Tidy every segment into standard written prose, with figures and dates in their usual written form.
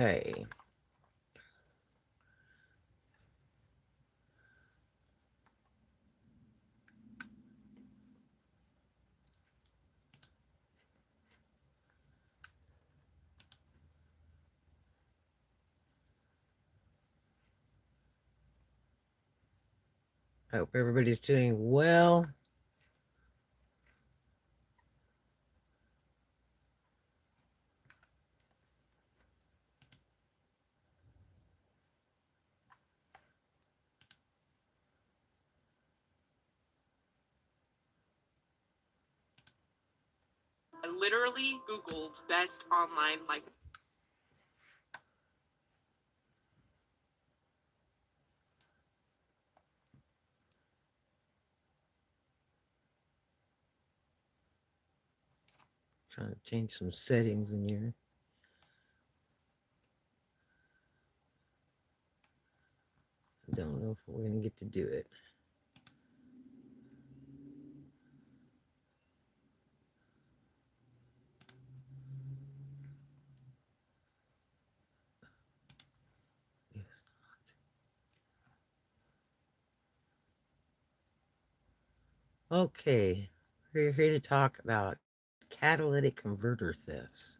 Okay. I hope everybody's doing well. I literally Googled best online like. Trying to change some settings in here. Don't know if we're going to get to do it. Yes. Okay. We're here to talk about catalytic converter thefts.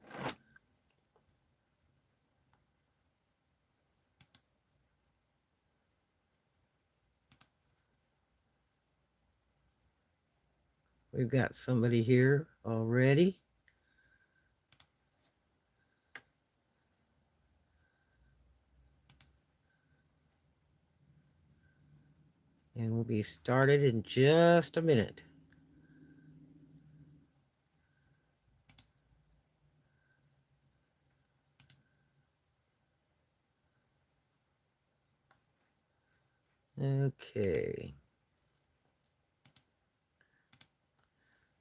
We've got somebody here already. And we'll be started in just a minute. Okay.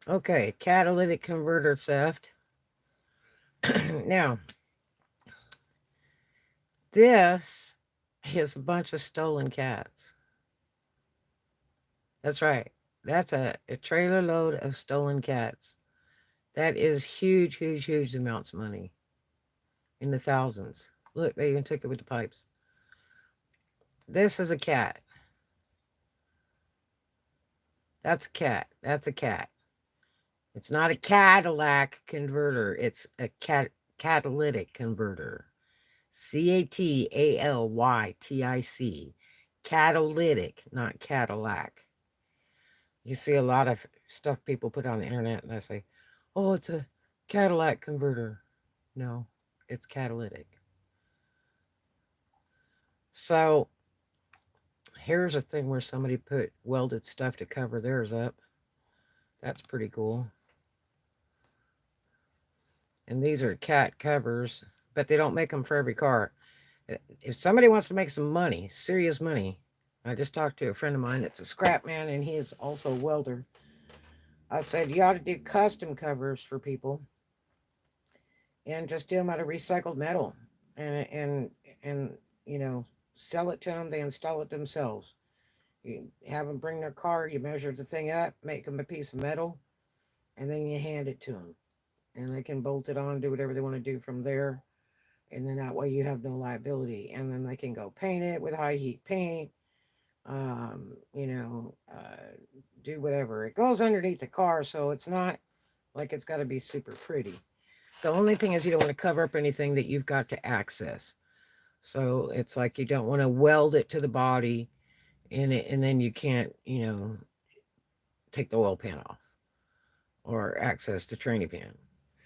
Okay, catalytic converter theft. Now, this is a bunch of stolen cats. That's right. That's a trailer load of stolen cats. That is huge, huge, huge amounts of money. In the thousands. Look, they even took it with the pipes. This is a cat. That's a cat. That's a cat. It's not a Cadillac converter. It's a catalytic converter. Catalytic. Catalytic, not Cadillac. You see a lot of stuff people put on the internet and I say, oh, it's a Cadillac converter. No, it's catalytic. So here's a thing where somebody put welded stuff to cover theirs up. That's pretty cool. And these are cat covers, but they don't make them for every car. If somebody wants to make some money, serious money, I just talked to a friend of mine that's a scrap man and he is also a welder. I said, you ought to do custom covers for people and just do them out of recycled metal and you know, sell it to them. They install it themselves. You have them bring their car, you measure the thing up, make them a piece of metal, and then you hand it to them. And they can bolt it on, do whatever they want to do from there. And then that way you have no liability. And then they can go paint it with high heat paint, do whatever. It goes underneath the car, so it's not like it's got to be super pretty. The only thing is you don't want to cover up anything that you've got to access. So it's like you don't want to weld it to the body and then you can't, take the oil pan off or access the tranny pan,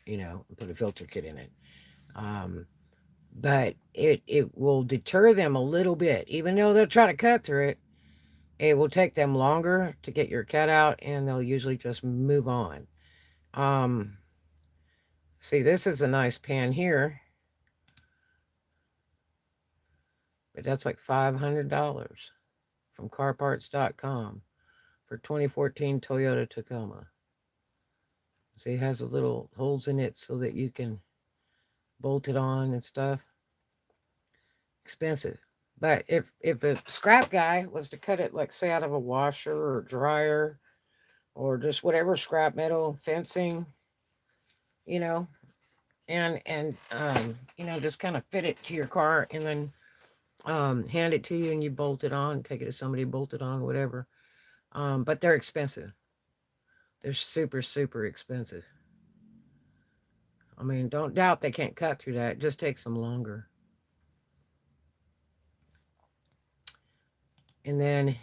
and put a filter kit in it. Um, but it will deter them a little bit, even though they'll try to cut through it. It will take them longer to get your cut out, and they'll usually just move on. Um, See, this is a nice pan here, but that's like $500 from carparts.com for 2014 Toyota Tacoma. See, it has a little holes in it so that you can bolt it on and stuff. Expensive. But if a scrap guy was to cut it, like say out of a washer or dryer or just whatever scrap metal fencing, you know, and you know, just kind of fit it to your car and then hand it to you and you bolt it on, take it to somebody, bolt it on, whatever. But they're expensive. They're super, super expensive. I mean, don't doubt they can't cut through that. It just takes them longer. And then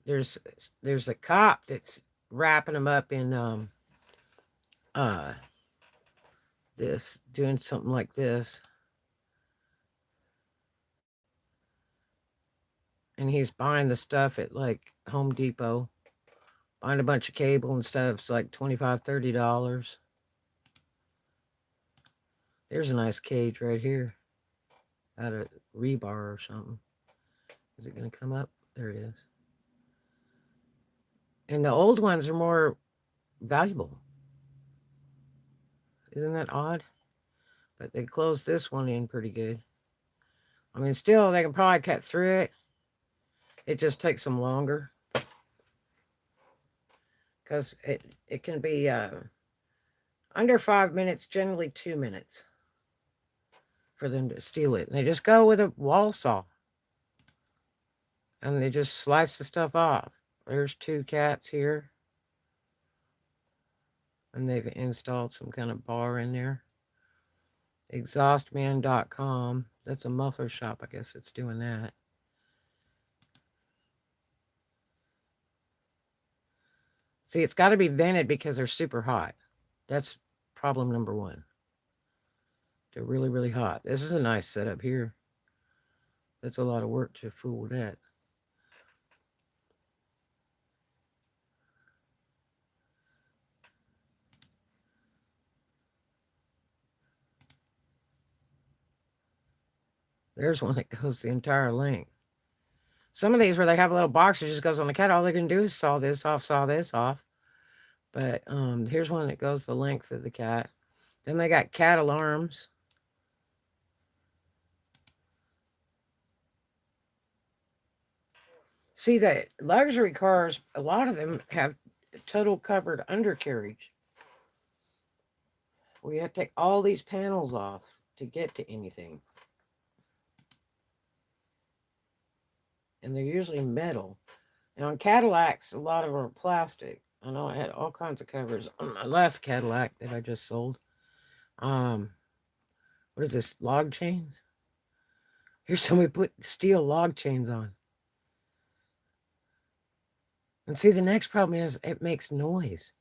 there's there's a cop that's wrapping them up in uh this, doing something like this. And he's buying the stuff at like Home Depot, buying a bunch of cable and stuff. It's like $25, $30. There's a nice cage right here out of rebar or something. Is it going to come up? There it is. And the old ones are more valuable. Isn't that odd? But they closed this one in pretty good. I mean, still, they can probably cut through it. It just takes them longer. Because it can be under 5 minutes, generally 2 minutes for them to steal it. And they just go with a wall saw. And they just slice the stuff off. There's 2 cats here. And they've installed some kind of bar in there. Exhaustman.com. That's a muffler shop, I guess it's doing that. See, it's got to be vented because they're super hot. That's problem number 1. They're really, really hot. This is a nice setup here. That's a lot of work to fool with that. There's one that goes the entire length. Some of these where they have a little box that just goes on the cat, all they can do is saw this off, saw this off. But here's one that goes the length of the cat. Then they got cat alarms. See, that luxury cars, a lot of them have total covered undercarriage. We have to take all these panels off to get to anything. And they're usually metal. Now, in Cadillacs, a lot of them are plastic. I know I had all kinds of covers on my last Cadillac that I just sold. What is this? Log chains? Here's somebody put steel log chains on. And see, the next problem is it makes noise.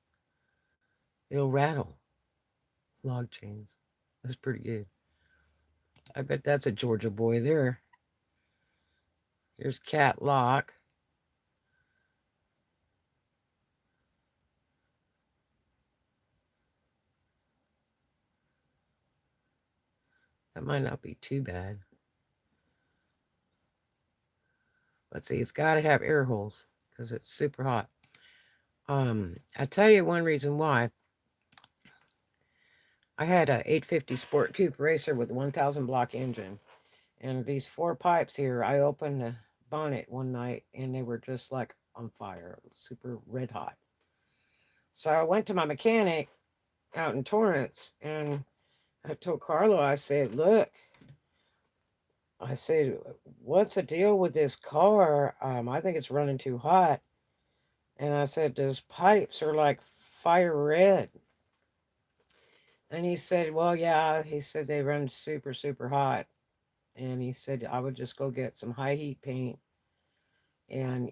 It'll rattle. Log chains. That's pretty good. I bet that's a Georgia boy there. Here's cat lock. That might not be too bad. Let's see, it's got to have air holes because it's super hot. I tell you one reason why. I had a 850 Sport Coupe Racer with a 1000 block engine. And these 4 pipes here, I opened the bonnet one night and they were just like on fire, super red hot. So I went to my mechanic out in Torrance and I told Carlo, I said, look, I said, what's the deal with this car? I think it's running too hot. And I said, those pipes are like fire red. And he said, well, yeah, he said they run super, super hot. And he said, I would just go get some high heat paint and,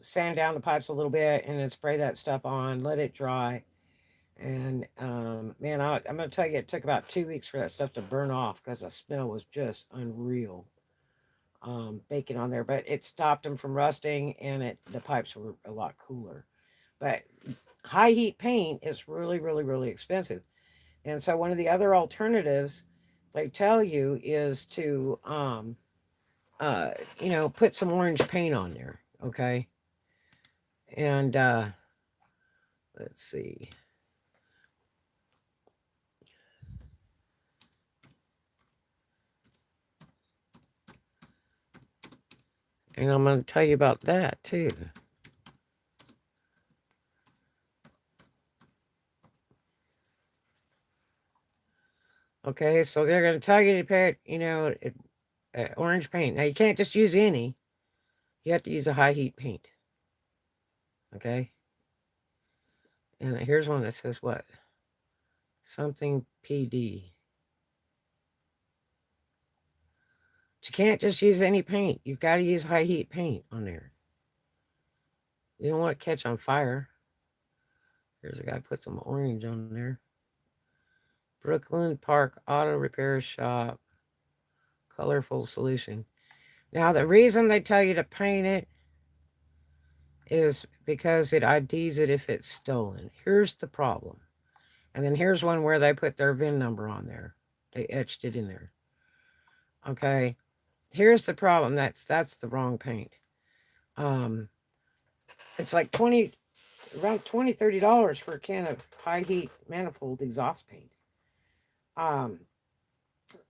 sand down the pipes a little bit and then spray that stuff on, let it dry. And, man, I'm going to tell you, it took about 2 weeks for that stuff to burn off because the smell was just unreal. Baking on there, but it stopped them from rusting and the pipes were a lot cooler. But high heat paint is really, really, really expensive. And so one of the other alternatives they tell you is to, put some orange paint on there. Okay. And, let's see. And I'm going to tell you about that too. Okay, so they're going to tell you to put, orange paint. Now, you can't just use any. You have to use a high heat paint. Okay? And here's one that says what? Something PD. But you can't just use any paint. You've got to use high heat paint on there. You don't want to catch on fire. Here's a guy put some orange on there. Brooklyn Park Auto Repair Shop. Colorful solution. Now, the reason they tell you to paint it is because it IDs it if it's stolen. Here's the problem. And then here's one where they put their VIN number on there. They etched it in there. Okay. Here's the problem. That's the wrong paint. It's like around $20-$30 for a can of high heat manifold exhaust paint.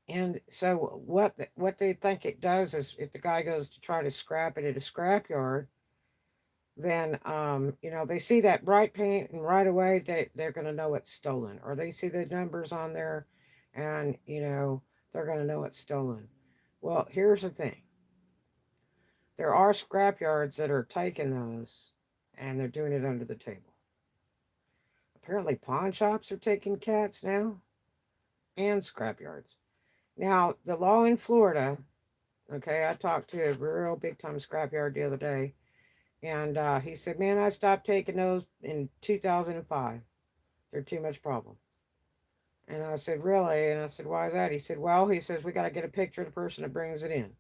And so what they think it does is if the guy goes to try to scrap it at a scrapyard, then they see that bright paint and right away they're going to know it's stolen, or they see the numbers on there and they're going to know it's stolen. Well, here's the thing. There are scrapyards that are taking those and they're doing it under the table. Apparently pawn shops are taking cats now and scrapyards. Now, the law in Florida, okay, I talked to a real big time scrapyard the other day, and he said, man, I stopped taking those in 2005. They're too much problem. And I said, really? And I said, why is that? He said, well, he says, we got to get a picture of the person that brings it in.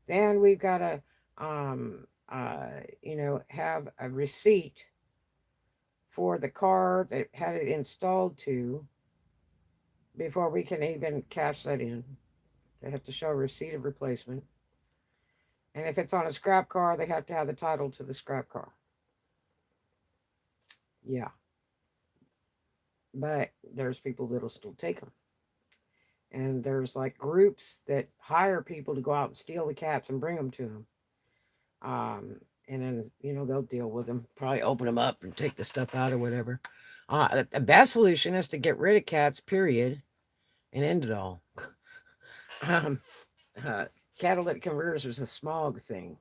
Then we've got to, have a receipt for the car that had it installed to before we can even cash that in. They have to show a receipt of replacement. And if it's on a scrap car, they have to have the title to the scrap car. Yeah. But there's people that'll still take them. And there's like groups that hire people to go out and steal the cats and bring them to them. And then, they'll deal with them, probably open them up and take the stuff out or whatever. The best solution is to get rid of cats, period, and end it all. Catalytic converters is a smog thing,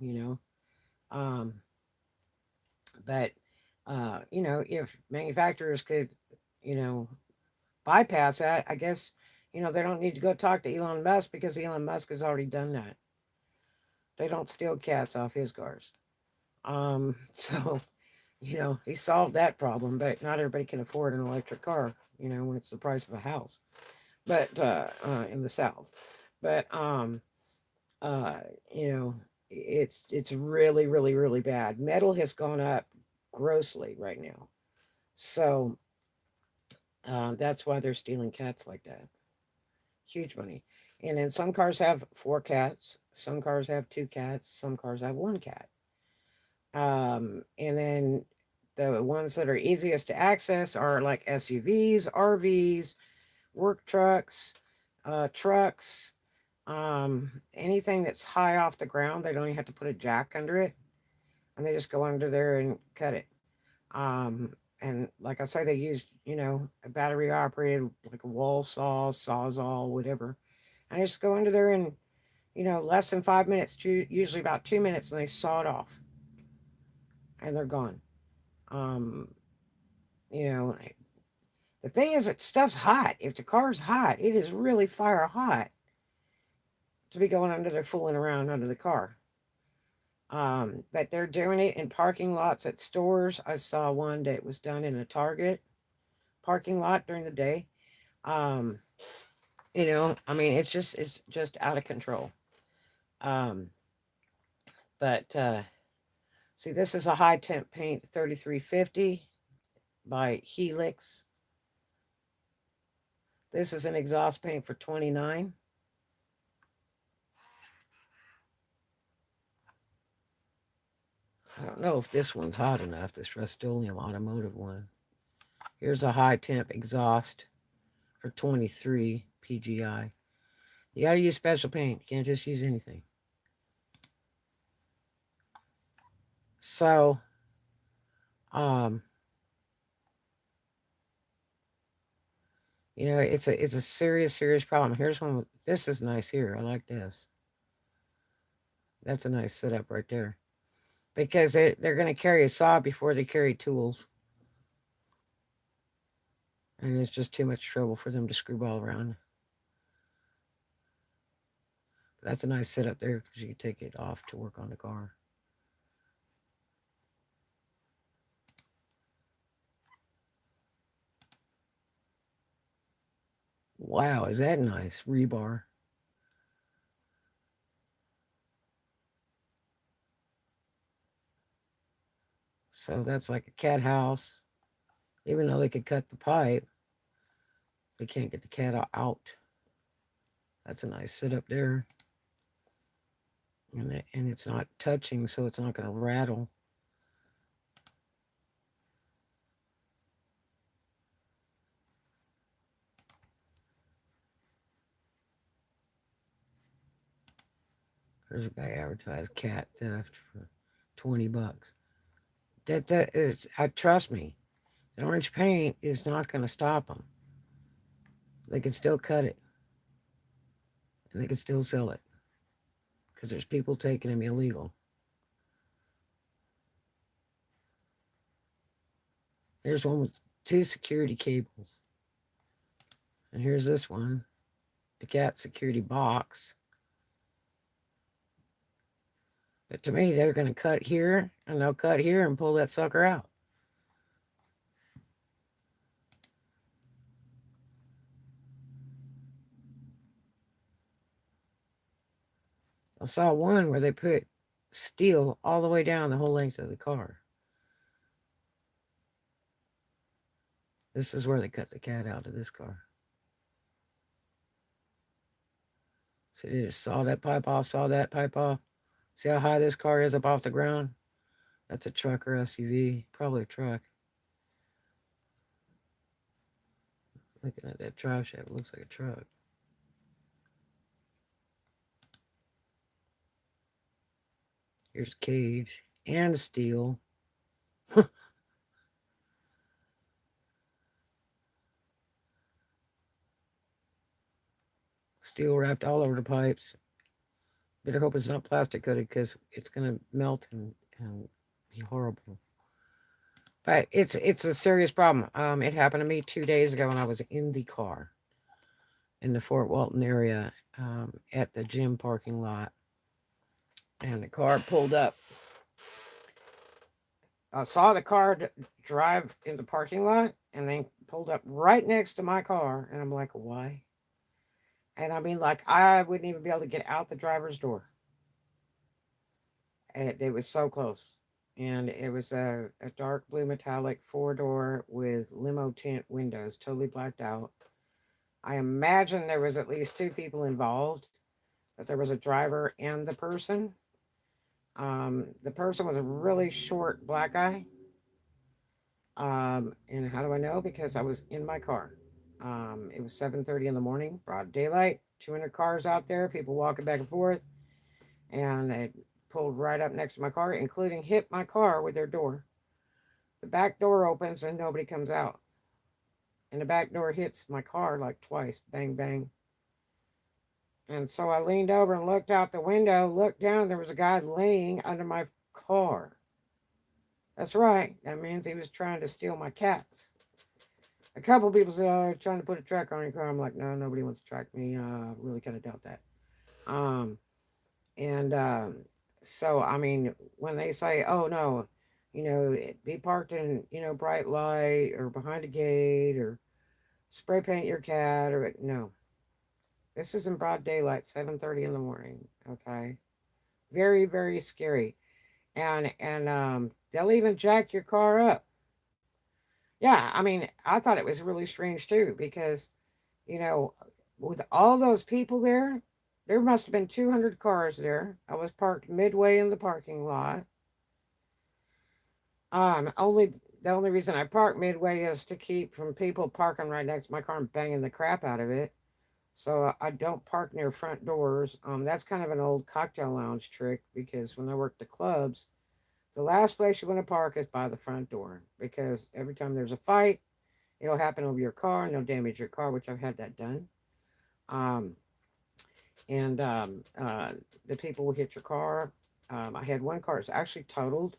but if manufacturers could, bypass that, I guess, they don't need to go talk to Elon Musk because Elon Musk has already done that. They don't steal cats off his cars. So, he solved that problem, but not everybody can afford an electric car, when it's the price of a house, but, in the South. But, it's really, really, really bad. Metal has gone up grossly right now. So, that's why they're stealing cats like that. Huge money. And then some cars have 4 cats, some cars have 2 cats, some cars have 1 cat. And then the ones that are easiest to access are like SUVs, RVs, work trucks, trucks, anything that's high off the ground. They don't even have to put a jack under it, and they just go under there and cut it. And like I say, they use, a battery operated, like a wall saw, sawzall, whatever. And they just go under there and, less than 5 minutes, usually about 2 minutes, and they saw it off. And they're gone. You know, the thing is that stuff's hot. If the car's hot, it is really fire hot to be going under there fooling around under the car. But they're doing it in parking lots at stores. I saw one that was done in a Target parking lot during the day. It's just out of control. But see, this is a high temp paint 3350 by Helix. This is an exhaust paint for $29. I don't know if this one's hot enough, this Rust-Oleum automotive one. Here's a high temp exhaust for $23 PGI. You gotta use special paint. You can't just use anything. So, You know, it's a serious problem. Here's one. This is nice here. I like this. That's a nice setup right there. Because they're going to carry a saw before they carry tools. And it's just too much trouble for them to screwball around. But that's a nice setup there because you can take it off to work on the car. Wow, is that nice? Rebar. So that's like a cat house. Even though they could cut the pipe, they can't get the cat out. That's a nice setup there. And it's not touching, so it's not going to rattle. There's a guy advertised cat theft for $20. That is, trust me, the orange paint is not going to stop them. They can still cut it, and they can still sell it because there's people taking them illegal. Here's one with 2 security cables, and here's this one, the cat security box. But to me, they're going to cut here, and they'll cut here and pull that sucker out. I saw one where they put steel all the way down the whole length of the car. This is where they cut the cat out of this car. So they just saw that pipe off, saw that pipe off. See how high this car is up off the ground? That's a truck or SUV, probably a truck. Looking at that drive shaft, looks like a truck. Here's cage and steel. Steel wrapped all over the pipes. Better hope it's not plastic coated because it's gonna melt and be horrible. But it's a serious problem. It happened to me 2 days ago when I was in the car in the Fort Walton area at the gym parking lot, and the car pulled up. I saw the car drive in the parking lot, and they pulled up right next to my car, and I'm like, why? And I mean, like, I wouldn't even be able to get out the driver's door. And it was so close. And it was a dark blue metallic 4-door with limo tint windows, totally blacked out. I imagine there was at least 2 people involved, that there was a driver and the person. The person was a really short black guy. And how do I know? Because I was in my car. It was 7:30 in the morning, broad daylight, 200 cars out there, people walking back and forth, and it pulled right up next to my car, including hit my car with their door. The back door opens and nobody comes out. And the back door hits my car like twice, bang, bang. And so I leaned over and looked out the window, looked down, and there was a guy laying under my car. That's right. That means he was trying to steal my cats. A couple people said, "Oh, you're trying to put a tracker on your car." I'm like, no, nobody wants to track me. Really kind of doubt that. Um, and so, I mean, when they say, "Oh no, be parked in, bright light or behind a gate or spray paint your cat," or no, this is in broad daylight, 7:30 in the morning. Okay, very very scary, and they'll even jack your car up. Yeah, I mean, I thought it was really strange too because, you know, with all those people there must have been 200 cars there. I was parked midway in the parking lot. Only the only reason I park midway is to keep from people parking right next to my car and banging the crap out of it. So I don't park near front doors. That's kind of an old cocktail lounge trick because when I worked the clubs, the last place you want to park is by the front door because every time there's a fight, It'll happen over your car, no damage your car, which I've had that done. Um, and the people will hit your car. I had one car that's actually totaled,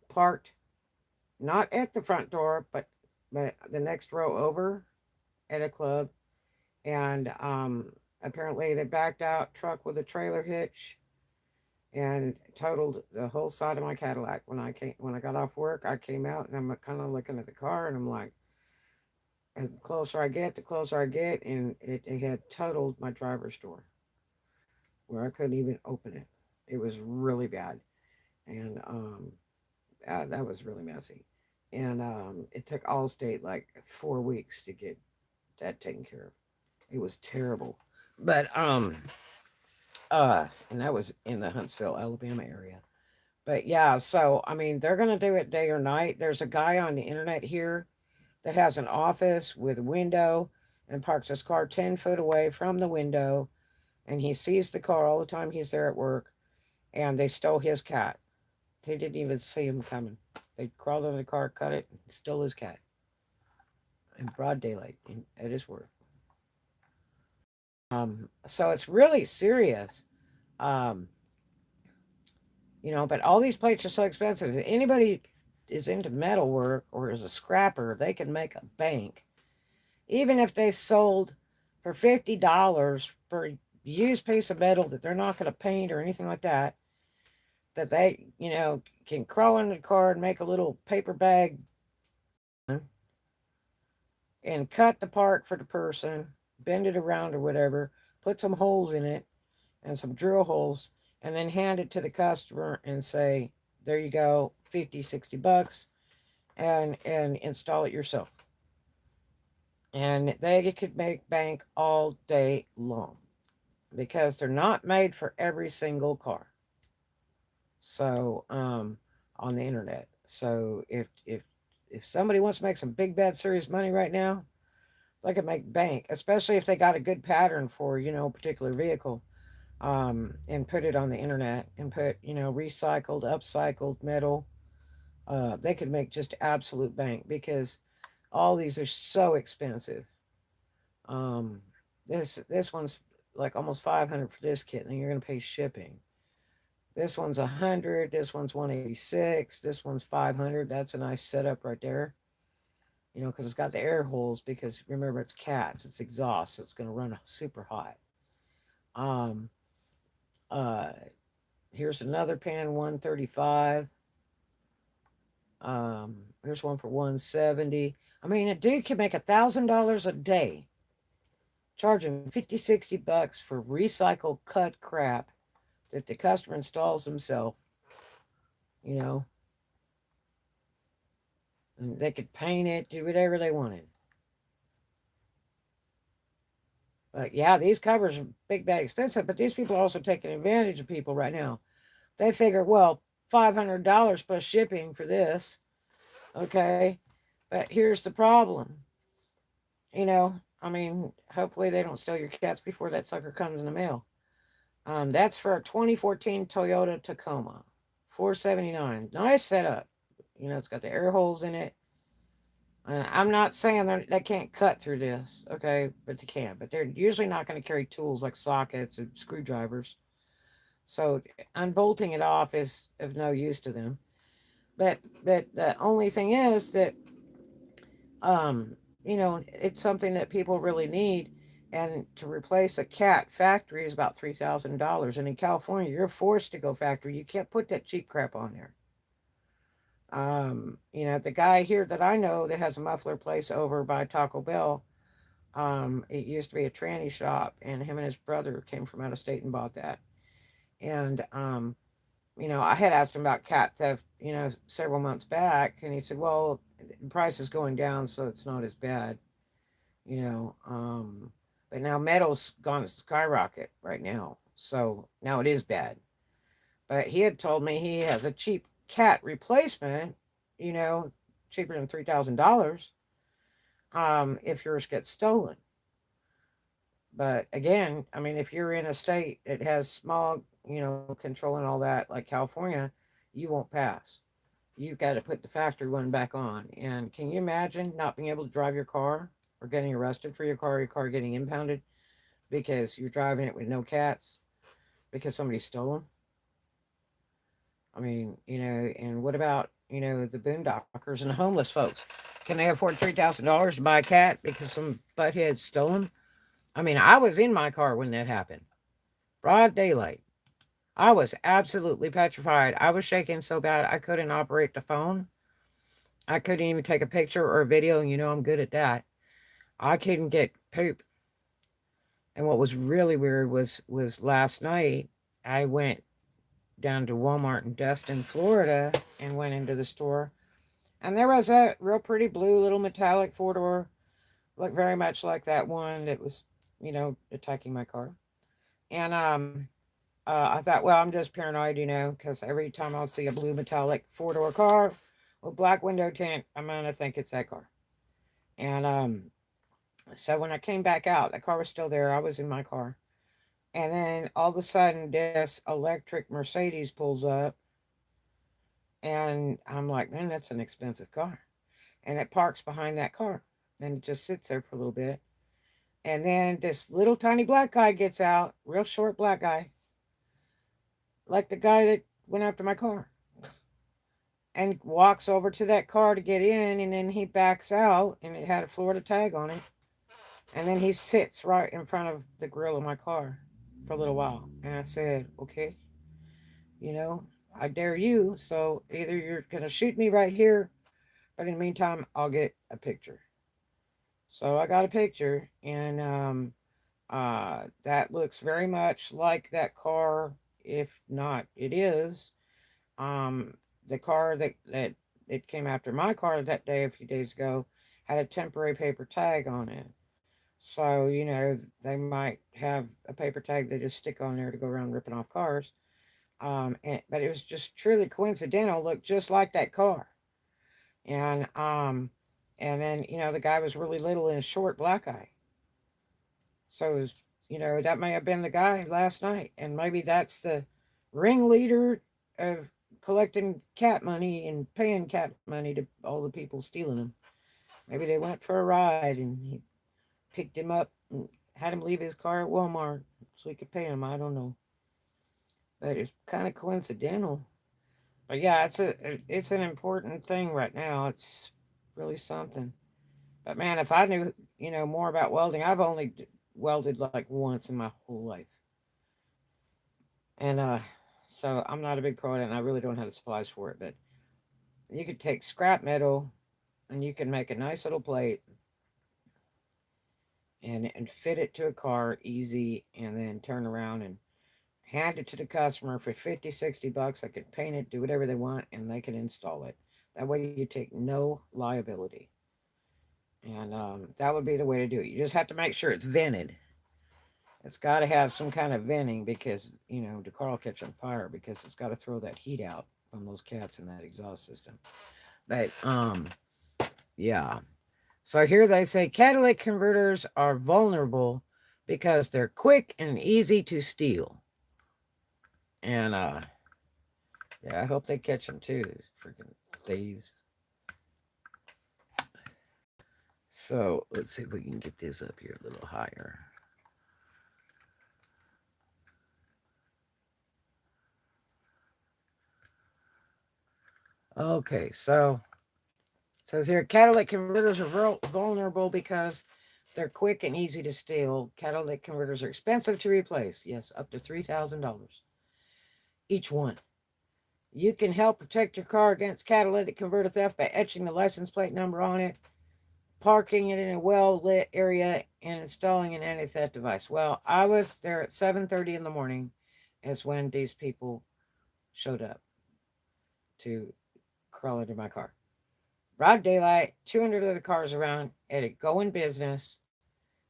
parked not at the front door, but the next row over at a club, and apparently they backed out truck with a trailer hitch and totaled the whole side of my Cadillac. When I got off work, I came out and I'm kind of looking at the car and I'm like, as the closer I get, the closer I get, and it had totaled my driver's door where I couldn't even open it. It was really bad, and that was really messy. And it took Allstate like 4 weeks to get that taken care of. It was terrible, but and that was in the Huntsville, Alabama area. But yeah, so I mean, they're gonna do it day or night. There's a guy on the internet here that has an office with a window and parks his car 10 foot away from the window, and he sees the car all the time he's there at work. And they stole his cat. He didn't even see him coming. They crawled under the car, cut it, and stole his cat in broad daylight at his work. So it's really serious. Um, but all these plates are so expensive. If anybody is into metal work or is a scrapper, they can make a bank. Even if they sold for $50 for a used piece of metal that they're not going to paint or anything like that, that they, can crawl under the car and make a little paper bag and cut the part for the person, bend it around or whatever, put some holes in it and some drill holes, and then hand it to the customer and say, there you go, 50, $60, and install it yourself. And they could make bank all day long because they're not made for every single car. So, on the internet. So if somebody wants to make some big bad serious money right now, they can make bank, especially if they got a good pattern for a particular vehicle, and put it on the internet and put recycled, upcycled metal. They could make just absolute bank because all these are so expensive. Um, this one's like almost 500 for this kit, and then you're gonna pay shipping. This one's 100. This one's 186. This one's 500. That's a nice setup right there. Because it's got the air holes. Because remember, it's cats. It's exhaust, so it's gonna run super hot. Um. Uh. Here's another pan, 135. Here's one for 170. I mean, a dude can make $1,000 a day, charging 50, $60 for recycled cut crap that the customer installs himself. You know, and they could paint it, do whatever they wanted. But yeah, these covers are big, bad, expensive. But these people are also taking advantage of people right now. They figure, well, $500 plus shipping for this. Okay. But here's the problem. I mean, hopefully they don't steal your cats before that sucker comes in the mail. That's for a 2014 Toyota Tacoma, 479. Nice setup. It's got the air holes in it. I'm not saying they can't cut through this, okay, but they can. But they're usually not going to carry tools like sockets and screwdrivers. So unbolting it off is of no use to them. But the only thing is that it's something that people really need. And to replace a cat factory is about $3,000. And in California, you're forced to go factory. You can't put that cheap crap on there. The guy here that I know that has a muffler place over by Taco Bell, it used to be a tranny shop, and him and his brother came from out of state and bought that. And I had asked him about cat theft, several months back, and he said, well, the price is going down, so it's not as bad, you know. But now metal's gone to skyrocket right now, so now it is bad. But he had told me he has a cheap cat replacement, cheaper than $3,000, if yours gets stolen. But again, I mean, if you're in a state that has smog, control and all that, like California, you won't pass. you've got to put the factory one back on. And can you imagine not being able to drive your car or getting arrested for your car getting impounded because you're driving it with no cats because somebody stole them? I mean, and what about, the boondockers and the homeless folks? Can they afford $3,000 to buy a cat because some butthead stole them? I mean, I was in my car when that happened. Broad daylight. I was absolutely petrified. I was shaking so bad I couldn't operate the phone. I couldn't even take a picture or a video, and I'm good at that. I couldn't get poop. And what was really weird was last night I went down to Walmart in Destin, Florida, and went into the store, and there was a real pretty blue little metallic four door, looked very much like that one that was, attacking my car. And I thought, well, I'm just paranoid, because every time I'll see a blue metallic four door car with black window tint, I'm gonna think it's that car. And so when I came back out, the car was still there. I was in my car. And then all of a sudden, this electric Mercedes pulls up. And I'm like, man, that's an expensive car. And it parks behind that car. And it just sits there for a little bit. And then this little tiny black guy gets out, real short black guy, like the guy that went after my car, and walks over to that car to get in. And then he backs out, and it had a Florida tag on it. And then he sits right in front of the grill of my car for a little while. And I said, okay, you know, I dare you. So either you're going to shoot me right here, but in the meantime, I'll get a picture. So I got a picture, and that looks very much like that car. If not, it is. Um, the car that it came after my car that day a few days ago had a temporary paper tag on it. So, they might have a paper tag they just stick on there to go around ripping off cars. But it was just truly coincidental, looked just like that car. And then, the guy was really little and short black eye. So it was, that may have been the guy last night. And maybe that's the ringleader of collecting cat money and paying cat money to all the people stealing them. Maybe they went for a ride and he picked him up and had him leave his car at Walmart so he could pay him. I don't know. But it's kind of coincidental. But yeah, it's an important thing right now. It's really something. But man, if I knew, more about welding, I've only welded like once in my whole life. And so I'm not a big pro at it, and I really don't have the supplies for it. But you could take scrap metal and you can make a nice little plate and fit it to a car easy, and then turn around and hand it to the customer for 50, $60. They can paint it, do whatever they want, and they can install it. That way you take no liability. And that would be the way to do it. You just have to make sure it's vented. It's got to have some kind of venting because, the car will catch on fire because it's got to throw that heat out from those cats in that exhaust system. But, yeah. So here they say catalytic converters are vulnerable because they're quick and easy to steal. And, yeah, I hope they catch them too, freaking thieves. So let's see if we can get this up here a little higher. Okay, so it says here catalytic converters are vulnerable because they're quick and easy to steal. Catalytic converters are expensive to replace. Yes, up to $3,000 each one. You can help protect your car against catalytic converter theft by etching the license plate number on it, parking it in a well-lit area, and installing an anti-theft device. Well, I was there at 7:30 in the morning is when these people showed up to crawl into my car. Broad daylight, 200 other cars around at a going business,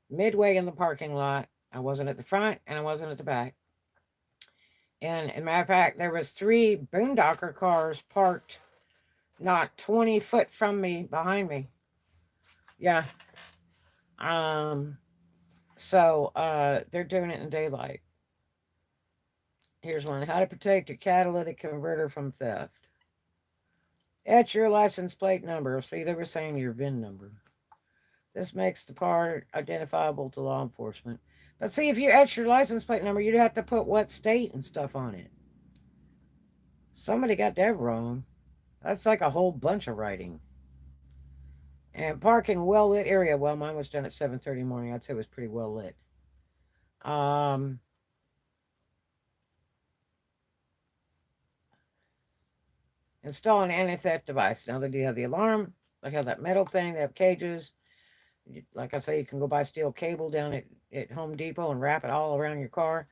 midway in the parking lot. I wasn't at the front and I wasn't at the back. And as a matter of fact, there was 3 boondocker cars parked not 20 foot from me, behind me. Yeah. Um, so they're doing it in daylight. Here's one. How to protect your catalytic converter from theft. Etch your license plate number. See, they were saying your VIN number. This makes the car identifiable to law enforcement. But see, if you etch your license plate number, you'd have to put what state and stuff on it. Somebody got that wrong. That's like a whole bunch of writing. And park in well lit area. Well, mine was done at 7:30 in the morning. I'd say it was pretty well lit. Um, install an anti-theft device. Now they do have the alarm. They have that metal thing. They have cages. Like I say, you can go buy steel cable down at Home Depot and wrap it all around your car.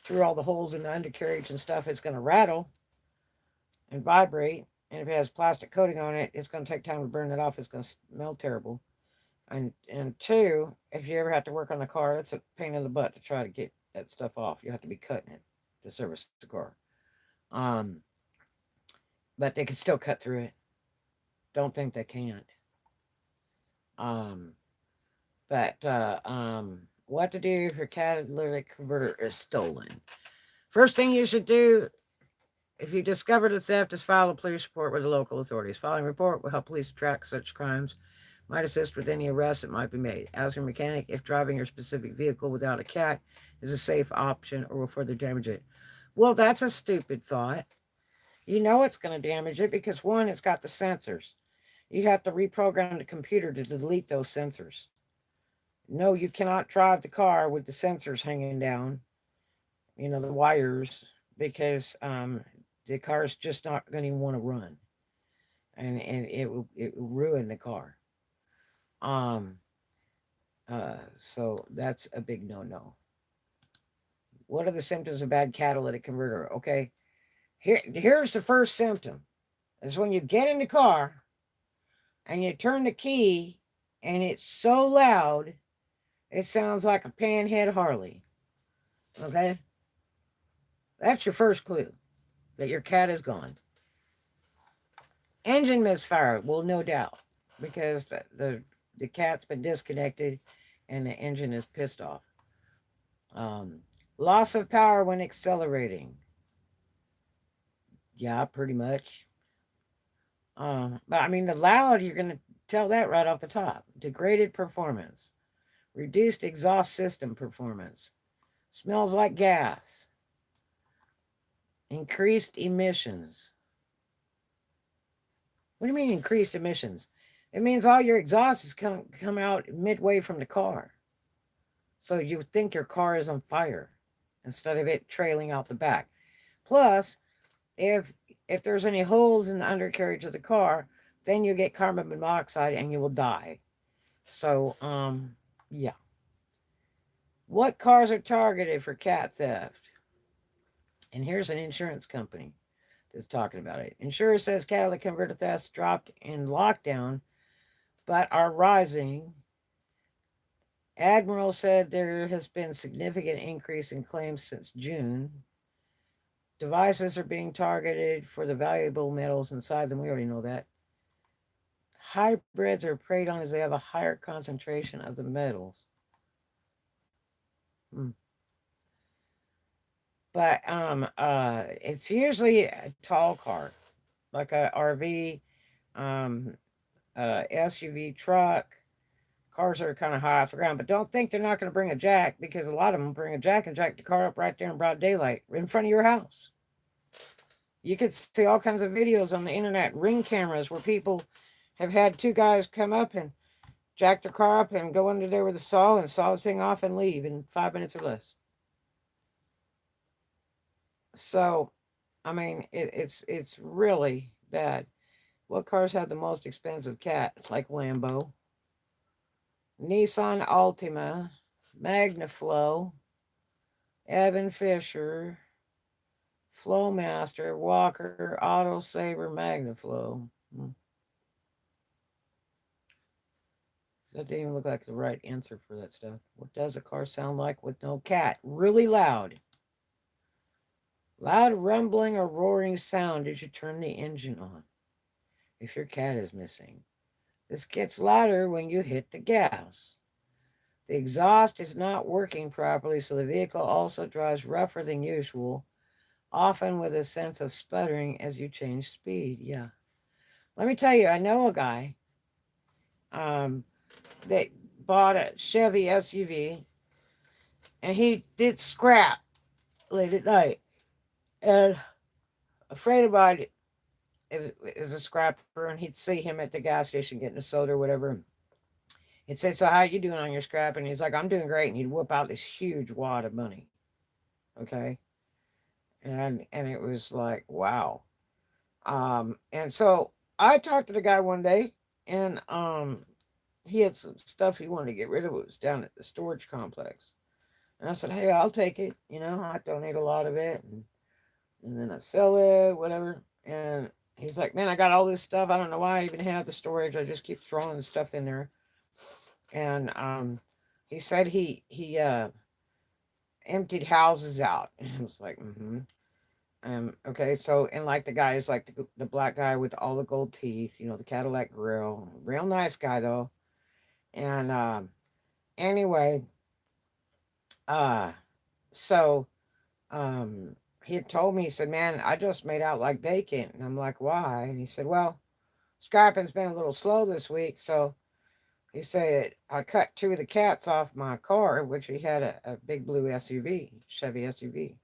Through all the holes in the undercarriage and stuff, it's going to rattle and vibrate. And if it has plastic coating on it, it's going to take time to burn it off. It's going to smell terrible. And two, if you ever have to work on the car, it's a pain in the butt to try to get that stuff off. You have to be cutting it to service the car. Um, but they can still cut through it. Don't think they can't. Um, but what to do if your catalytic converter is stolen? First thing you should do if you discover the theft is file a police report with the local authorities. Filing a report will help police track such crimes, might assist with any arrests that might be made. Ask your mechanic if driving your specific vehicle without a cat is a safe option or will further damage it. Well, that's a stupid thought. You know it's going to damage it because one, it's got the sensors. You have to reprogram the computer to delete those sensors. No, you cannot drive the car with the sensors hanging down, the wires, because the car's just not going to want to run, and it will ruin the car. Um, so that's a big no. What are the symptoms of bad catalytic converter? Okay, here's the first symptom: is when you get in the car and you turn the key, and it's so loud, it sounds like a panhead Harley. Okay, that's your first clue that your cat is gone. Engine misfire, well, no doubt, because the cat's been disconnected and the engine is pissed off. Um, Loss of power when accelerating. Yeah, pretty much. But I mean, the loud, you're going to tell that right off the top. Degraded performance, reduced exhaust system performance, smells like gas, increased emissions. What do you mean increased emissions? It means all your exhaust is come out midway from the car. So you think your car is on fire instead of it trailing out the back. Plus, if there's any holes in the undercarriage of the car, then you get carbon monoxide and you will die. So, yeah. What cars are targeted for cat theft? And here's an insurance company that's talking about it. Insurer says catalytic converter thefts dropped in lockdown, but are rising. Admiral said there has been significant increase in claims since June. Devices are being targeted for the valuable metals inside them. We already know that. Hybrids are preyed on as they have a higher concentration of the metals. But it's usually a tall car, like a RV, SUV, truck. Cars are kind of high off the ground, but don't think they're not going to bring a jack, because a lot of them bring a jack and jack the car up right there in broad daylight in front of your house. You could see all kinds of videos on the internet, ring cameras, where people have had two guys come up and jack their car up and go under there with a saw and saw the thing off and leave in 5 minutes or less. So, I mean, it's really bad. What cars have the most expensive cat? It's like Lambo, Nissan Altima, Magnaflow, Evan Fisher, Flowmaster, Walker, Auto Saver, Magnaflow. That didn't even look like the right answer for that stuff. What does a car sound like with no cat? Really loud. Loud rumbling or roaring sound as you turn the engine on. If your cat is missing. This gets louder when you hit the gas. The exhaust is not working properly, so the vehicle also drives rougher than usual, often with a sense of sputtering as you change speed. Yeah. Let me tell you, I know a guy um, that bought a Chevy SUV, and he did scrap late at night. And a friend of mine is a scrapper, and he'd see him at the gas station getting a soda or whatever. He'd say, "So how you doing on your scrap?" And he's like, "I'm doing great." And he'd whip out this huge wad of money. Okay, and it was like, wow. And so I talked to the guy one day, and he had some stuff he wanted to get rid of. It was down at the storage complex, and I said, "Hey, I'll take it. You know, I donate a lot of it, and then I sell it, whatever." And he's like, "Man, I got all this stuff. I don't know why I even have the storage. I just keep throwing the stuff in there." And he said he emptied houses out, and I was like, "Mm-hmm." Okay, so and like the guy is like the black guy with all the gold teeth, you know, the Cadillac grill, real nice guy though. And anyway, uh, so um, he had told me, he said, "Man, I just made out like bacon," and I'm like, "Why?" And he said, "Well, scrapping's been a little slow this week, so." He said, I cut two of the cats off my car, which he had a big blue SUV, Chevy SUV.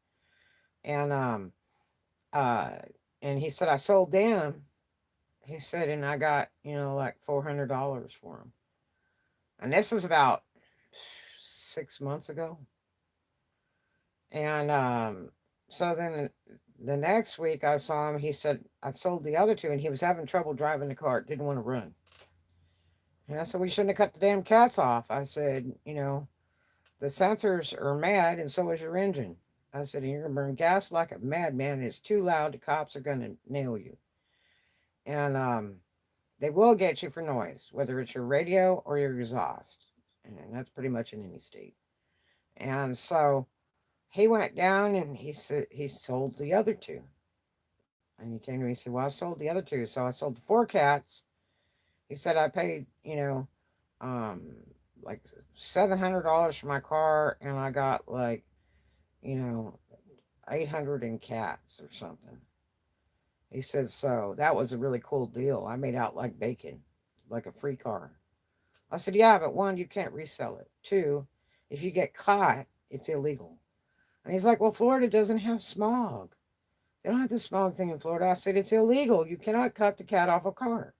And uh and he said I sold them. He said, and I got, you know, like $400 for them. And this is about 6 months ago. And so then the next week I saw him, he said, I sold the other two, and he was having trouble driving the car, didn't want to run. And I said, we shouldn't have cut the damn cats off. I said, you know, the sensors are mad, and so is your engine. I said, and you're going to burn gas like a madman, and it's too loud. The cops are going to nail you. And they will get you for noise, whether it's your radio or your exhaust. And that's pretty much in any state. And so he went down and he said he sold the other two. And he came to me and he said, well, I sold the other two. So I sold the four cats. He said, I paid, you know, um, like $700 for my car, and I got like, you know, 800 in cats or something. He said, so that was a really cool deal. I made out like bacon, like a free car. I said, yeah, but one, you can't resell it. Two, if you get caught, it's illegal. And he's like, well, Florida doesn't have smog. They don't have the smog thing in Florida. I said, it's illegal. You cannot cut the cat off a car.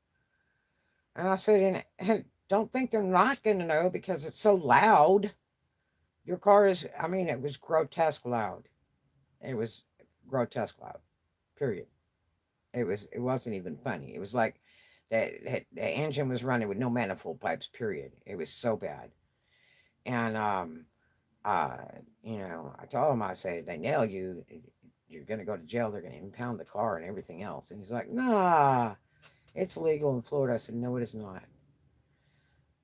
And I said, and don't think they're not going to know because it's so loud. Your car is, I mean, it was grotesque loud. It was grotesque loud, period. It wasn't even funny. It was like the engine was running with no manifold pipes, period. It was so bad. And uh, you know, I told him, I said, they nail you, you're gonna go to jail. They're gonna impound the car and everything else. And he's like, nah, it's legal in Florida. I said, no, it is not.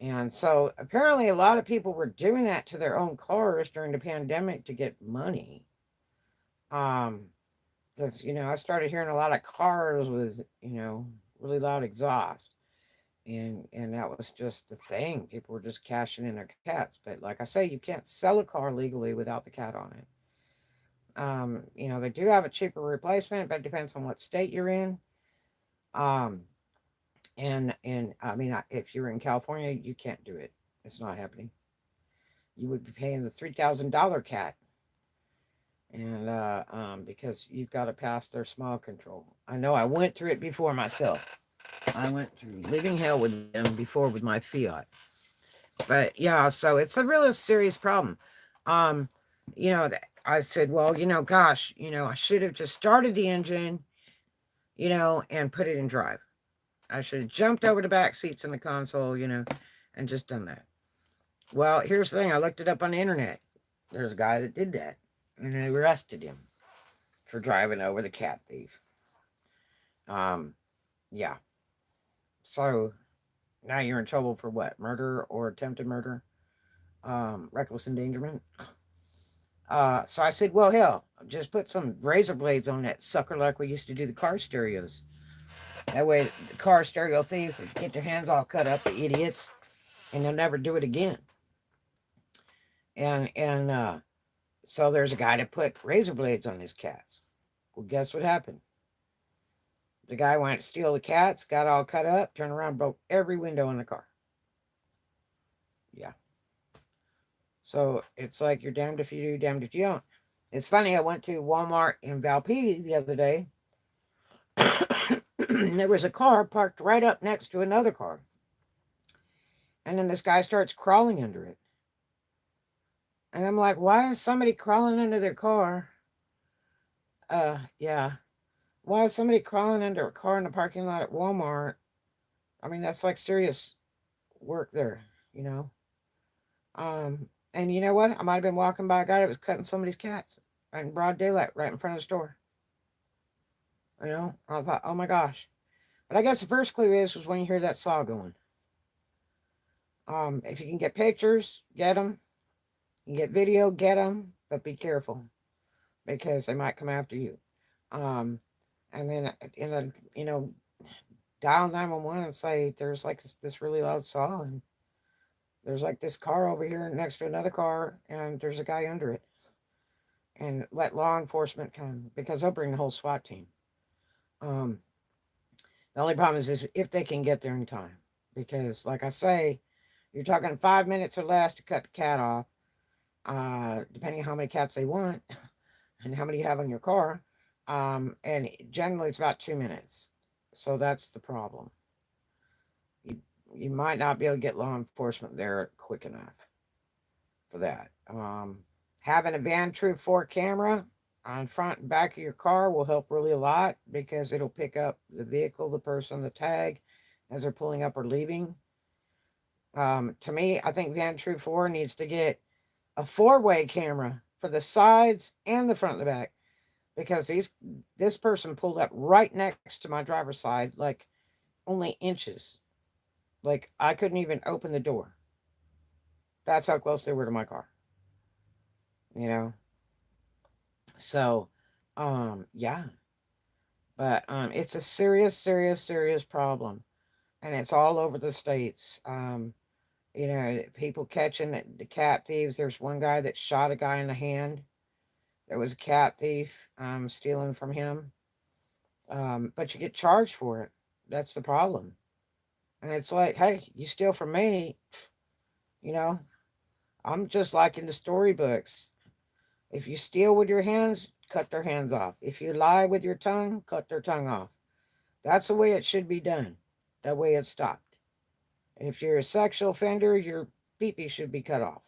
And so apparently a lot of people were doing that to their own cars during the pandemic to get money. Um, because you know, I started hearing a lot of cars with, you know, really loud exhaust. And that was just the thing. People were just cashing in their cats. But like I say, you can't sell a car legally without the cat on it. You know, they do have a cheaper replacement, but it depends on what state you're in. Um, and I mean, if you're in California, you can't do it. It's not happening. You would be paying the $3,000 cat, and because you've got to pass their smog control. I know I went through it before myself. I went through living hell with them before with my Fiat. But yeah, so it's a really serious problem. Um, you know, I said, well, you know, gosh, you know, I should have just started the engine, you know, and put it in drive. I should have jumped over the back seats in the console, you know, and just done that. Well, here's the thing. I looked it up on the internet. There's a guy that did that, and they arrested him for driving over the cat thief. Um, yeah. So now you're in trouble for what? Murder or attempted murder? Reckless endangerment. So I said, well, hell, just put some razor blades on that sucker like we used to do the car stereos. That way, the car stereo thieves get their hands all cut up, the idiots, and they'll never do it again. And so there's a guy that put razor blades on his cats. Well, guess what happened? The guy went to steal the cats, got all cut up, turned around, broke every window in the car. Yeah. So it's like you're damned if you do, damned if you don't. It's funny, I went to Walmart in Valpy the other day. There was a car parked right up next to another car. And then this guy starts crawling under it. And I'm like, why is somebody crawling under their car? Yeah. Why is somebody crawling under a car in the parking lot at Walmart? I mean, that's like serious work there, you know? And you know what? I might have been walking by a guy that was cutting somebody's cats in broad daylight right in front of the store. You know? I thought, oh my gosh. But I guess the first clue was when you hear that saw going. If you can get pictures, get them. You can get video, get them. But be careful because they might come after you. And then dial 911 and say there's like this really loud saw and there's like this car over here next to another car and there's a guy under it. And let law enforcement come because they'll bring the whole SWAT team. The only problem is if they can get there in time. Because, like I say, you're talking 5 minutes or less to cut the cat off, depending on how many cats they want and how many you have on your car. And generally, it's about 2 minutes. So that's the problem. You might not be able to get law enforcement there quick enough for that. Having a Van True 4 camera on front and back of your car will help really a lot because it'll pick up the vehicle, the person, the tag as they're pulling up or leaving. To me, I think Van True 4 needs to get a 4-way camera for the sides and the front and the back because this person pulled up right next to my driver's side, like only inches. Like I couldn't even open the door. That's how close they were to my car. You know? So, yeah. But it's a serious, serious, serious problem. And it's all over the states. People catching the cat thieves. There's one guy that shot a guy in the hand. There was a cat thief stealing from him. But you get charged for it. That's the problem. And it's like, hey, you steal from me, you know, I'm just like in the storybooks. If you steal with your hands, cut their hands off. If you lie with your tongue, cut their tongue off. That's the way it should be done. That way it's stopped. If you're a sexual offender, your pee-pee should be cut off.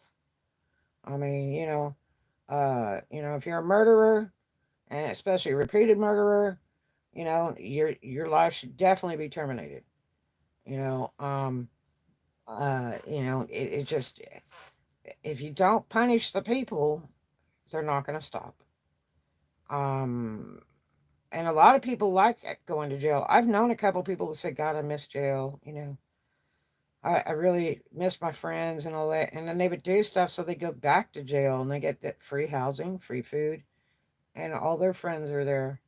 I mean, if you're a murderer, and especially a repeated murderer, your life should definitely be terminated. It just, if you don't punish the people, they're not going to stop. And a lot of people like going to jail. I've known a couple people that say, God, I miss jail. I really miss my friends and all that. And then they would do stuff so they go back to jail and they get that free housing, free food, and all their friends are there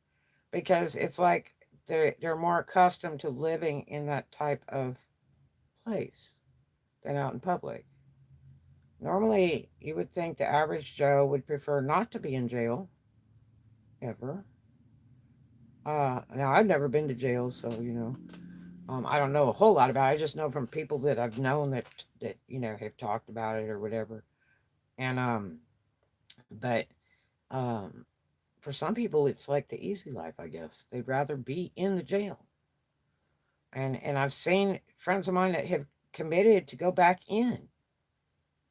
because it's like they're more accustomed to living in that type of place than out in public. Normally, you would think the average Joe would prefer not to be in jail ever. Now I've never been to jail, so I don't know a whole lot about it. I just know from people that I've known that have talked about it or whatever. And but for some people, it's like the easy life. I guess they'd rather be in the jail. And I've seen friends of mine that have committed to go back in,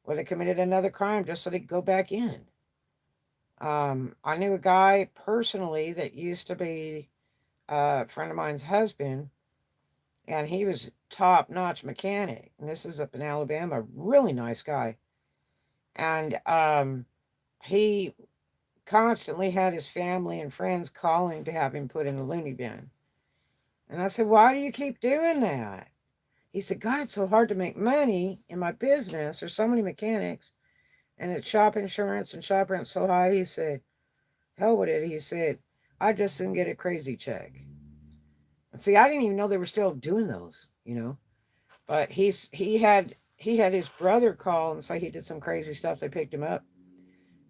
or they committed another crime just so they could go back in. I knew a guy personally that used to be a friend of mine's husband, and he was a top-notch mechanic. And this is up in Alabama, really nice guy. And he constantly had his family and friends calling to have him put in the loony bin. And I said, why do you keep doing that? He said, God, it's so hard to make money in my business. There's so many mechanics. And it's shop insurance and shop rent so high. He said, hell with it. He said, I just didn't get a crazy check. And see, I didn't even know they were still doing those, But he had his brother call and say he did some crazy stuff. They picked him up.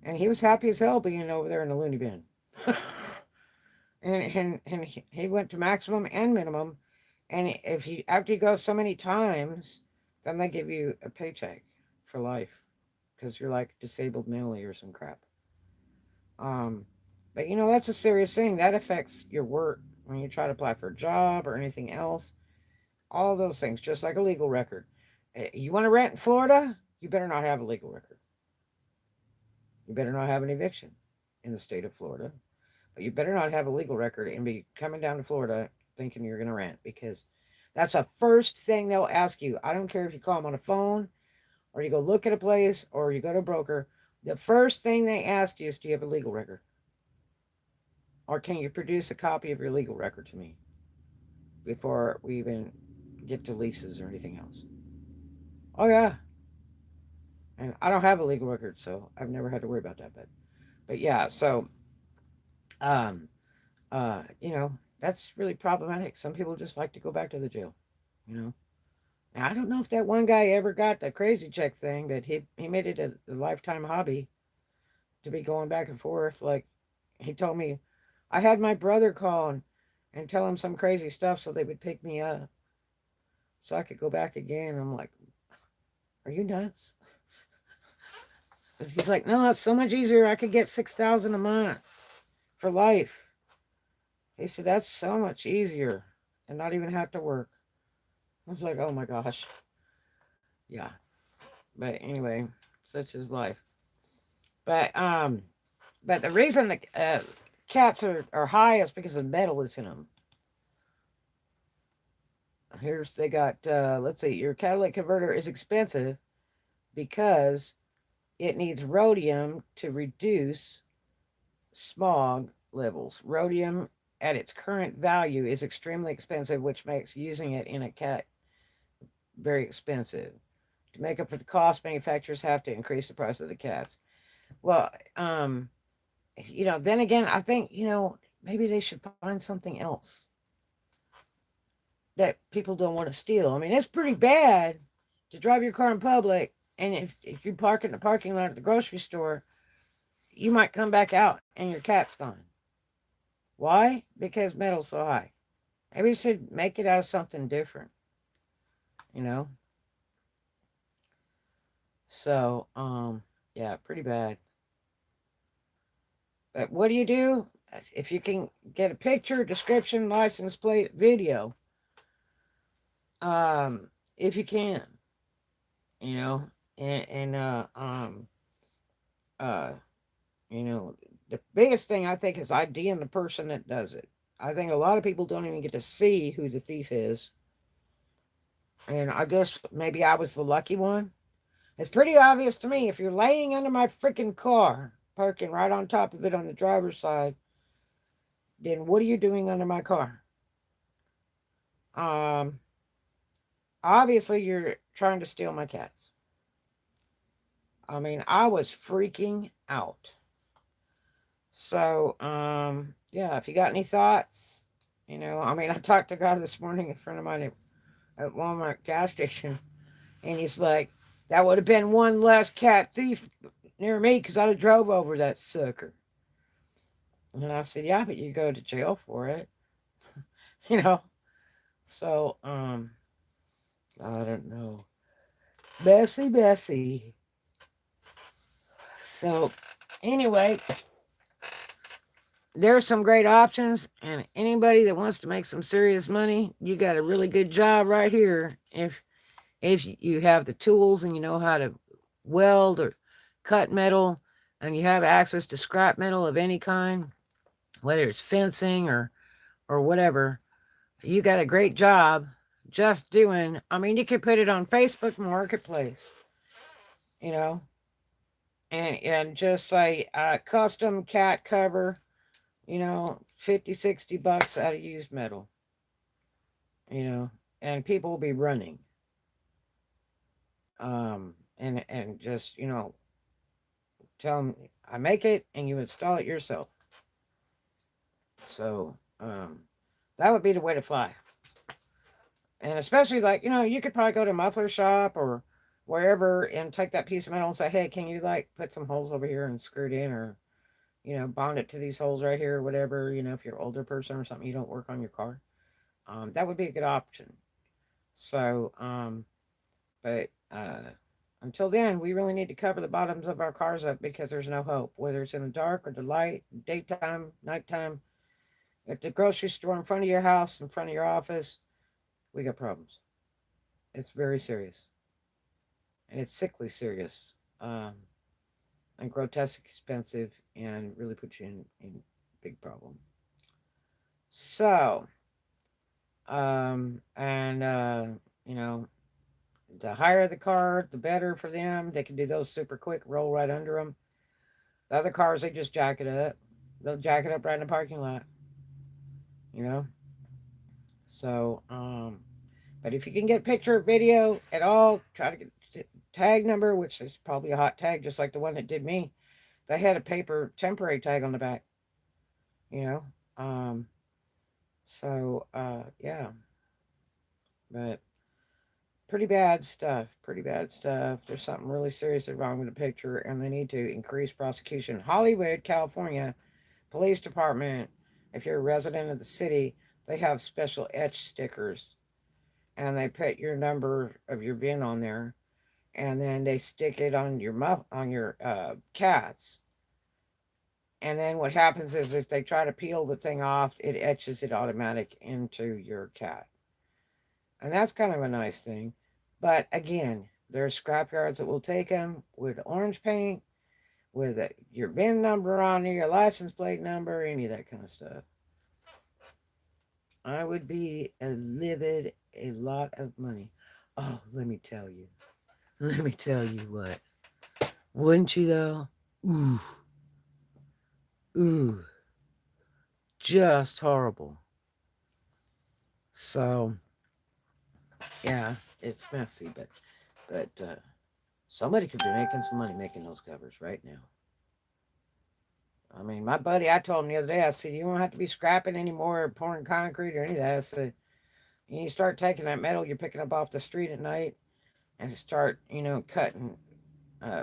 And he was happy as hell being over there in the loony bin. And he went to maximum and minimum. And if he, after you go so many times, then they give you a paycheck for life because you're like disabled mentally or some crap. Um, but that's a serious thing that affects your work when you try to apply for a job or anything else. All those things, just like a legal record. You want to rent in Florida? You better not have a legal record. You better not have an eviction in the state of Florida. But you better not have a legal record and be coming down to Florida thinking you're going to rent, because that's the first thing they'll ask you. I don't care if you call them on a phone or you go look at a place or you go to a broker. The first thing they ask you is, do you have a legal record? Or can you produce a copy of your legal record to me before we even get to leases or anything else? Oh, yeah. And I don't have a legal record, so I've never had to worry about that. But yeah, so um, that's really problematic. Some people just like to go back to the jail, you know. Now, I don't know if that one guy ever got the crazy check thing, but he made it a lifetime hobby to be going back and forth. Like, he told me, I had my brother call and tell him some crazy stuff so they would pick me up so I could go back again. I'm like, are you nuts? And he's like, no, it's so much easier. I could get 6,000 a month for life. He said, that's so much easier and not even have to work. I was like, oh my gosh. Yeah. But anyway, such is life. But but the reason the cats are high is because the metal is in them. Here's they got let's see, your catalytic converter is expensive because it needs rhodium to reduce smog levels. Rhodium at its current value is extremely expensive, which makes using it in a cat very expensive. To make up for the cost, manufacturers have to increase the price of the cats. Well, then again, I think, maybe they should find something else that people don't want to steal. I mean, it's pretty bad to drive your car in public, and if you park in the parking lot at the grocery store, you might come back out and your cat's gone. Why? Because metal's so high. Maybe we should make it out of something different, you know? So, yeah, pretty bad. But what do you do? If you can get a picture, description, license plate, video, if you can, you know, uh, the biggest thing I think is IDing the person that does it. I think a lot of people don't even get to see who the thief is. And I guess maybe I was the lucky one. It's pretty obvious to me if you're laying under my freaking car, parking right on top of it on the driver's side, then what are you doing under my car? Um, Obviously you're trying to steal my cats. I mean, I was freaking out. So, yeah, if you got any thoughts, I mean, I talked to a guy this morning, a friend of mine at Walmart gas station, and he's like, that would have been one less cat thief near me because I'd have drove over that sucker. And I said, yeah, but you go to jail for it. you know. So, I don't know. Bessie. So, anyway, there are some great options, and anybody that wants to make some serious money, you got a really good job right here. If you have the tools and you know how to weld or cut metal, and you have access to scrap metal of any kind, whether it's fencing or whatever, you got a great job just doing. I mean, you could put it on Facebook Marketplace, you know, and just say custom cat cover, 50-60 bucks out of used metal, and people will be running. And just, tell them I make it and you install it yourself. So, that would be the way to fly. And especially like, you could probably go to a muffler shop or wherever and take that piece of metal and say, hey, can you like put some holes over here and screw it in, or bond it to these holes right here or whatever. If you're an older person or something, you don't work on your car. That would be a good option. So, but until then, we really need to cover the bottoms of our cars up because there's no hope, whether it's in the dark or the light, daytime, nighttime. At the grocery store in front of your house, in front of your office, we got problems. It's very serious, and it's sickly serious, and grotesque expensive, and really puts you in big problem. So, and you know, the higher the car, the better for them. They can do those super quick, roll right under them. The other cars, they just jack it up. They'll jack it up right in the parking lot. You know. So, but if you can get a picture or video at all, try to get tag number, which is probably a hot tag, just like the one that did me. They had a paper temporary tag on the back. You know. Yeah, but pretty bad stuff. Pretty bad stuff. There's something really seriously wrong with the picture, and they need to increase prosecution. Hollywood, California, police department. If you're a resident of the city, they have special etch stickers, and they put your number of your VIN on there, and then they stick it on your cats. And then what happens is if they try to peel the thing off, it etches it automatic into your cat. And that's kind of a nice thing. But again, there's scrapyards that will take them with orange paint, with your VIN number on there, your license plate number, any of that kind of stuff. I would be livid a lot of money. Oh, let me tell you. Let me tell you what. Wouldn't you though? Ooh, ooh, just horrible. So, yeah, it's messy, but somebody could be making some money making those covers right now. I mean, my buddy, I told him the other day, I said, you don't have to be scrapping anymore or pouring concrete or any of that. I said, you start taking that metal you're picking up off the street at night and start, cutting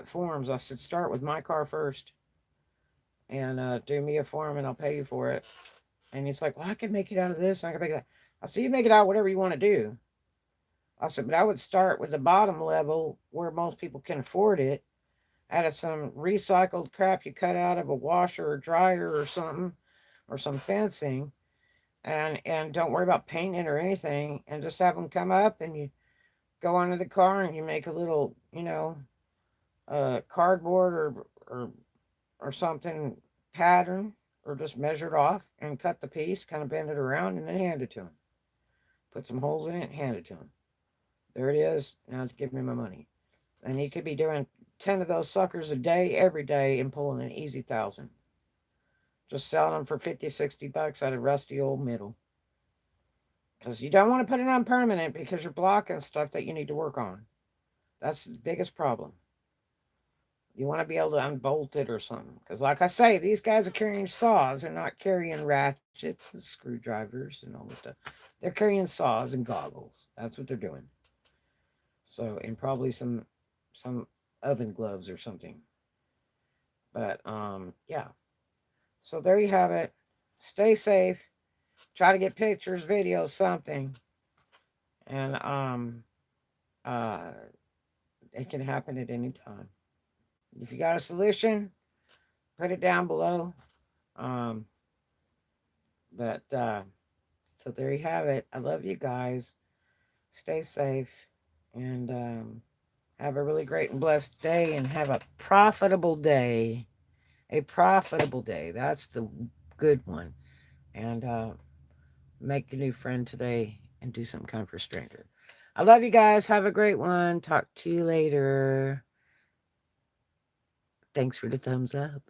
forms. I said, start with my car first and do me a form and I'll pay you for it. And he's like, well, I can make it out of this. I can make it out. I said, you make it out whatever you want to do. I said, but I would start with the bottom level where most people can afford it, out of some recycled crap you cut out of a washer or dryer or something, or some fencing, and don't worry about painting or anything, and just have them come up and you go onto the car and you make a little, cardboard or something pattern, or just measure it off and cut the piece, kind of bend it around, and then hand it to them. Put some holes in it and hand it to them. There it is. Now to give me my money. And you could be doing 10 of those suckers a day, every day, and pulling an easy 1,000. Just selling them for 50, $60 out of rusty old metal. Because you don't want to put it on permanent because you're blocking stuff that you need to work on. That's the biggest problem. You want to be able to unbolt it or something. Because like I say, these guys are carrying saws. They're not carrying ratchets and screwdrivers and all this stuff. They're carrying saws and goggles. That's what they're doing. So, and probably some oven gloves or something. But yeah. So there you have it. Stay safe. Try to get pictures, videos, something. And uh it can happen at any time. If you got a solution, put it down below. Um but so there you have it. I love you guys. Stay safe and have a really great and blessed day, and have a profitable day. A profitable day. That's the good one. And make a new friend today and do something kind for a stranger. I love you guys. Have a great one. Talk to you later. Thanks for the thumbs up.